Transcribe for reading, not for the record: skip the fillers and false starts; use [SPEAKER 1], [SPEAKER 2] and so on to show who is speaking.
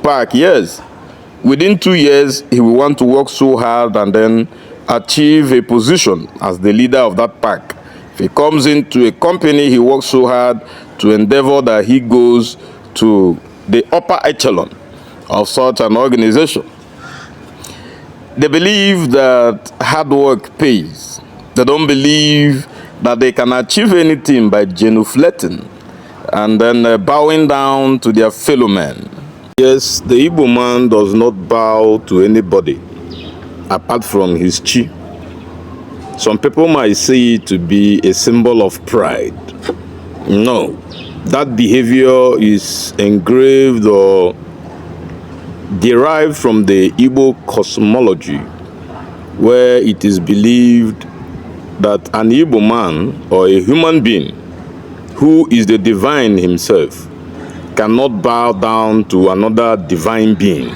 [SPEAKER 1] back, yes, within 2 years, he will want to work so hard and then achieve a position as the leader of that pack. If he comes into a company, he works so hard to endeavor that he goes to the upper echelon of such an organization. They believe that hard work pays. They don't believe that they can achieve anything by genuflecting and then bowing down to their fellow men. Yes, the Igbo man does not bow to anybody apart from his chi. Some people might see it to be a symbol of pride. No, that behavior is engraved or derived from the Igbo cosmology, where it is believed that an Igbo man or a human being who is the divine himself cannot bow down to another divine being.